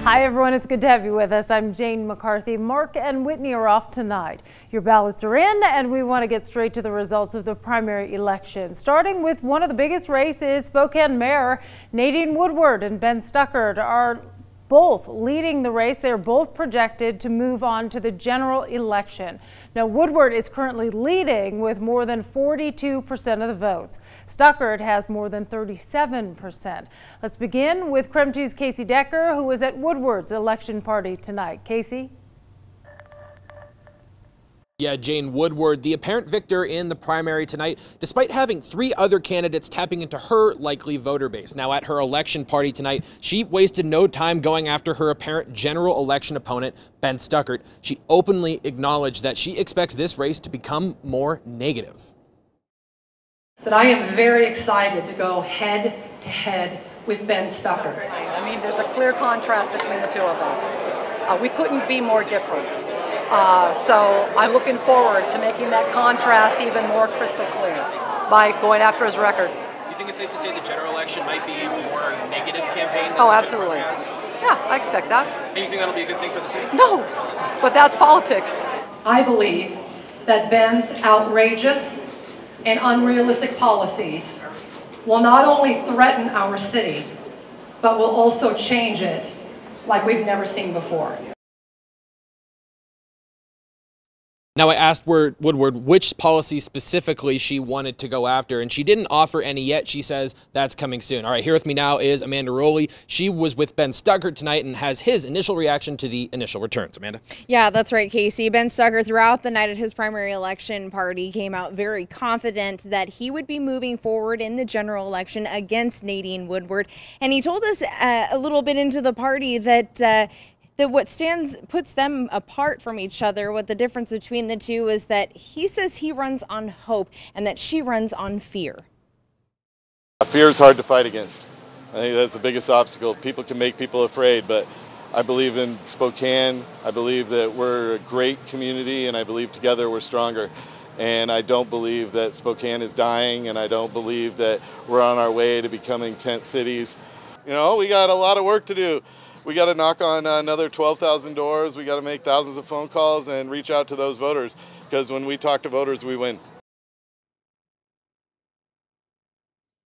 Hi everyone, it's good to have you with us. I'm Jane McCarthy. Mark and Whitney are off tonight. Your ballots are in and we want to get straight to the results of the primary election. Starting with one of the biggest races, Spokane Mayor Nadine Woodward and Ben Stuckert are both leading the race. They're both projected to move on to the general election. Now, Woodward is currently leading with more than 42% of the votes. Stuckert has more than 37%. Let's begin with KREM 2's Casey Decker, who was at Woodward's election party tonight. Casey? Yeah, Jane Woodward, the apparent victor in the primary tonight, despite having three other candidates tapping into her likely voter base. Now, at her election party tonight, she wasted no time going after her apparent general election opponent, Ben Stuckert. She openly acknowledged that she expects this race to become more negative. That I am very excited to go head to head with Ben Stuckert. I mean, there's a clear contrast between the two of us. We couldn't be more different. So I'm looking forward to making that contrast even more crystal clear by going after his record. Do you think it's safe to say the general election might be a more negative campaign? Oh, absolutely. Yeah, I expect that. And you think that'll be a good thing for the city? No, but that's politics. I believe that Ben's outrageous and unrealistic policies will not only threaten our city, but will also change it like we've never seen before. Now, I asked Woodward which policy specifically she wanted to go after, and she didn't offer any yet. She says that's coming soon. All right, here with me now is Amanda Rowley. She was with Ben Stuckert tonight and has his initial reaction to the initial returns. Amanda? Yeah, that's right, Casey. Ben Stuckert, throughout the night at his primary election party, came out very confident that he would be moving forward in the general election against Nadine Woodward. And he told us a little bit into the party that what puts them apart from each other, what the difference between the two is that he says he runs on hope and that she runs on fear. Fear is hard to fight against. I think that's the biggest obstacle. People can make people afraid, but I believe in Spokane. I believe that we're a great community, and I believe together we're stronger. And I don't believe that Spokane is dying, and I don't believe that we're on our way to becoming tent cities. You know, we got a lot of work to do. We got to knock on another 12,000 doors. We got to make thousands of phone calls and reach out to those voters, because when we talk to voters, we win.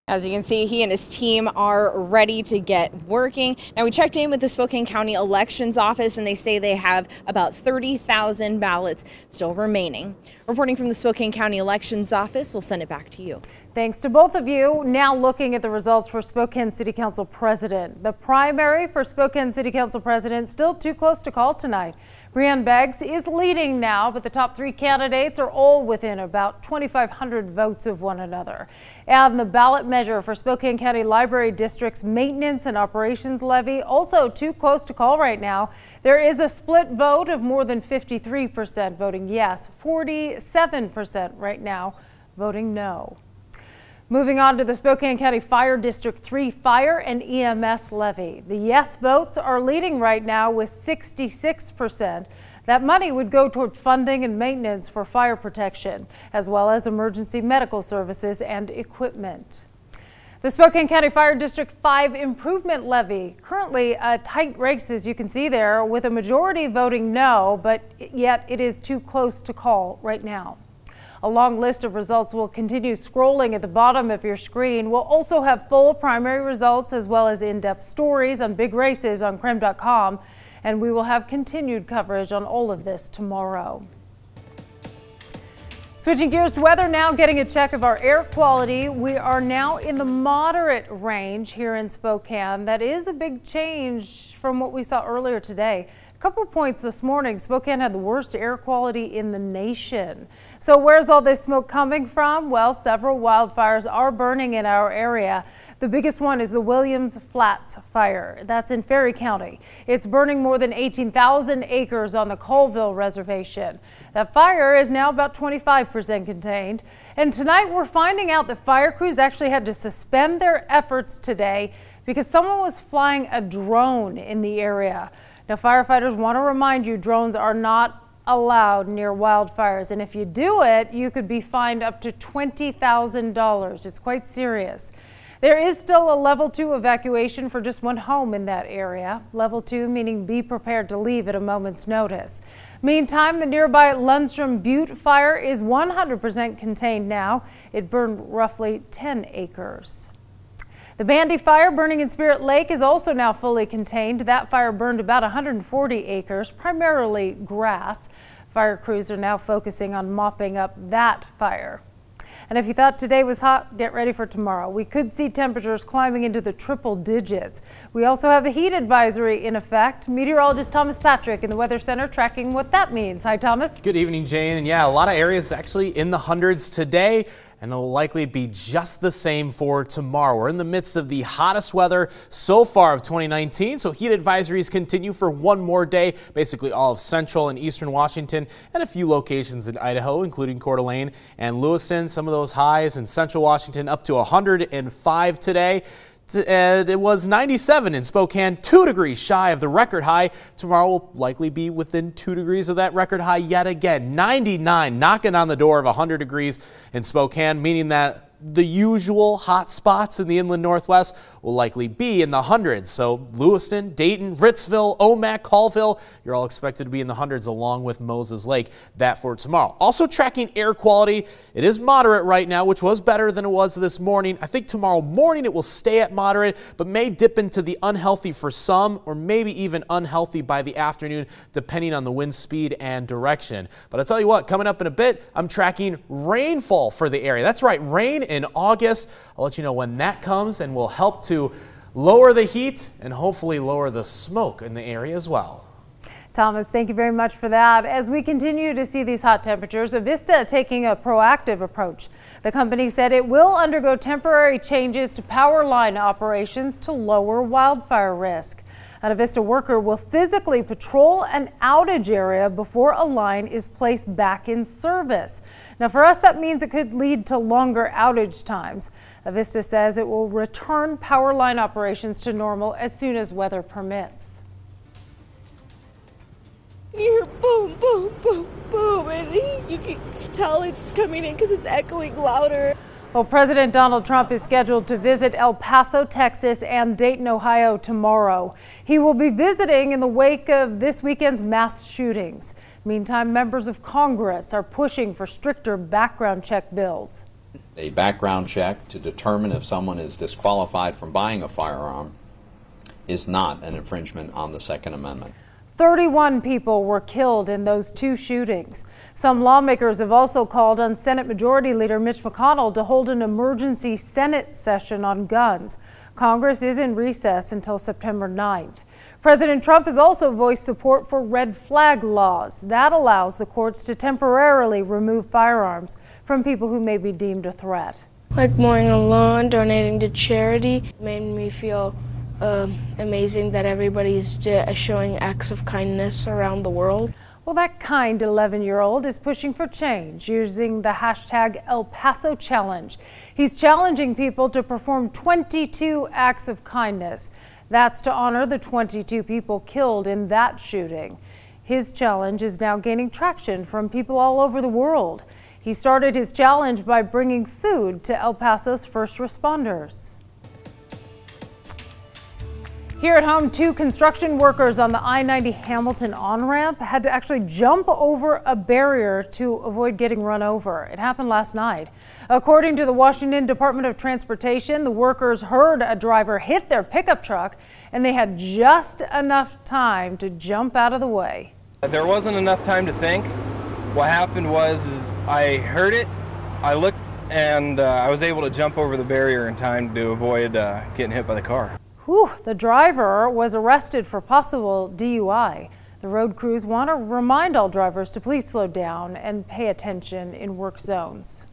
As you can see, he and his team are ready to get working. Now, we checked in with the Spokane County Elections Office, and they say they have about 30,000 ballots still remaining. Reporting from the Spokane County Elections Office, we'll send it back to you. Thanks to both of you. Now looking at the results for Spokane City Council President. The primary for Spokane City Council President still too close to call tonight. Brianne Beggs is leading now, but the top three candidates are all within about 2,500 votes of one another. And the ballot measure for Spokane County Library District's maintenance and operations levy also too close to call right now. There is a split vote of more than 53% voting yes, 47% right now voting no. Moving on to the Spokane County Fire District 3 Fire and EMS levy. The yes votes are leading right now with 66%. That money would go toward funding and maintenance for fire protection, as well as emergency medical services and equipment. The Spokane County Fire District 5 Improvement Levy, currently a tight race, as you can see there, with a majority voting no, but yet it is too close to call right now. A long list of results will continue scrolling at the bottom of your screen. We'll also have full primary results as well as in-depth stories on big races on KREM.com, and we will have continued coverage on all of this tomorrow. Switching gears to weather now, getting a check of our air quality. We are now in the moderate range here in Spokane. That is a big change from what we saw earlier today. A couple points this morning, Spokane had the worst air quality in the nation. So where's all this smoke coming from? Well, several wildfires are burning in our area. The biggest one is the Williams Flats fire. That's in Ferry County. It's burning more than 18,000 acres on the Colville Reservation. That fire is now about 25% contained. And tonight we're finding out that fire crews actually had to suspend their efforts today because someone was flying a drone in the area. Now, firefighters want to remind you drones are not allowed near wildfires, and if you do it, you could be fined up to $20,000. It's quite serious. There is still a level 2 evacuation for just one home in that area. Level 2 meaning be prepared to leave at a moment's notice. Meantime, the nearby Lundstrom Butte fire is 100% contained now. It burned roughly 10 acres. The Bandy fire burning in Spirit Lake is also now fully contained. That fire burned about 140 acres, primarily grass. Fire crews are now focusing on mopping up that fire. And if you thought today was hot, get ready for tomorrow. We could see temperatures climbing into the triple digits. We also have a heat advisory in effect. Meteorologist Thomas Patrick in the Weather Center tracking what that means. Hi, Thomas. Good evening, Jane. And yeah, a lot of areas actually in the hundreds today, and it'll likely be just the same for tomorrow. We're in the midst of the hottest weather so far of 2019, so heat advisories continue for one more day. Basically all of central and eastern Washington and a few locations in Idaho, including Coeur d'Alene and Lewiston. Some of those highs in central Washington up to 105 today. And it was 97 in Spokane, 2 degrees shy of the record high. Tomorrow will likely be within 2 degrees of that record high yet again. 99 knocking on the door of 100 degrees in Spokane, meaning that the usual hot spots in the inland northwest will likely be in the hundreds. So Lewiston, Dayton, Ritzville, Omak, Colville, you're all expected to be in the hundreds along with Moses Lake. That for tomorrow. Also tracking air quality. It is moderate right now, which was better than it was this morning. I think tomorrow morning it will stay at moderate, but may dip into the unhealthy for some, or maybe even unhealthy by the afternoon, depending on the wind speed and direction. But I'll tell you what, coming up in a bit, I'm tracking rainfall for the area. That's right, rain in August. I'll let you know when that comes, and will help to lower the heat and hopefully lower the smoke in the area as well. Thomas, thank you very much for that. As we continue to see these hot temperatures, Avista taking a proactive approach. The company said it will undergo temporary changes to power line operations to lower wildfire risk. An Avista worker will physically patrol an outage area before a line is placed back in service. Now, for us, that means it could lead to longer outage times. Avista says it will return power line operations to normal as soon as weather permits. You hear boom, boom, boom, boom, and you can tell it's coming in because it's echoing louder. Well, President Donald Trump is scheduled to visit El Paso, Texas and Dayton, Ohio tomorrow. He will be visiting in the wake of this weekend's mass shootings. Meantime, members of Congress are pushing for stricter background check bills. A background check to determine if someone is disqualified from buying a firearm is not an infringement on the Second Amendment. 31 people were killed in those 2 shootings. Some lawmakers have also called on Senate Majority Leader Mitch McConnell to hold an emergency Senate session on guns. Congress is in recess until September 9th. President Trump has also voiced support for red flag laws. That allows the courts to temporarily remove firearms from people who may be deemed a threat. Like mowing a lawn, donating to charity, made me feel amazing that everybody's showing acts of kindness around the world. Well, that kind 11-year-old is pushing for change using the hashtag El Paso Challenge. He's challenging people to perform 22 acts of kindness. That's to honor the 22 people killed in that shooting. His challenge is now gaining traction from people all over the world. He started his challenge by bringing food to El Paso's first responders. Here at home, 2 construction workers on the I-90 Hamilton on-ramp had to actually jump over a barrier to avoid getting run over. It happened last night. According to the Washington Department of Transportation, the workers heard a driver hit their pickup truck, and they had just enough time to jump out of the way. There wasn't enough time to think. What happened was I heard it, I looked, and I was able to jump over the barrier in time to avoid getting hit by the car. Whew, the driver was arrested for possible DUI. The road crews want to remind all drivers to please slow down and pay attention in work zones.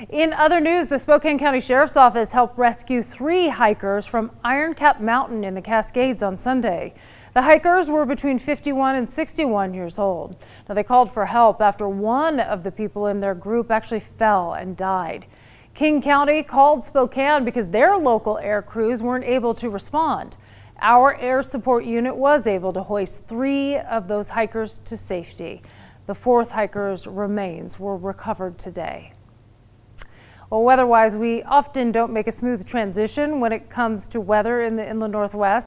In other news, the Spokane County Sheriff's Office helped rescue 3 hikers from Iron Cap Mountain in the Cascades on Sunday. The hikers were between 51 and 61 years old. Now, they called for help after one of the people in their group actually fell and died. King County called Spokane because their local air crews weren't able to respond. Our air support unit was able to hoist 3 of those hikers to safety. The 4th hiker's remains were recovered today. Well, weather-wise, we often don't make a smooth transition when it comes to weather in the inland Northwest.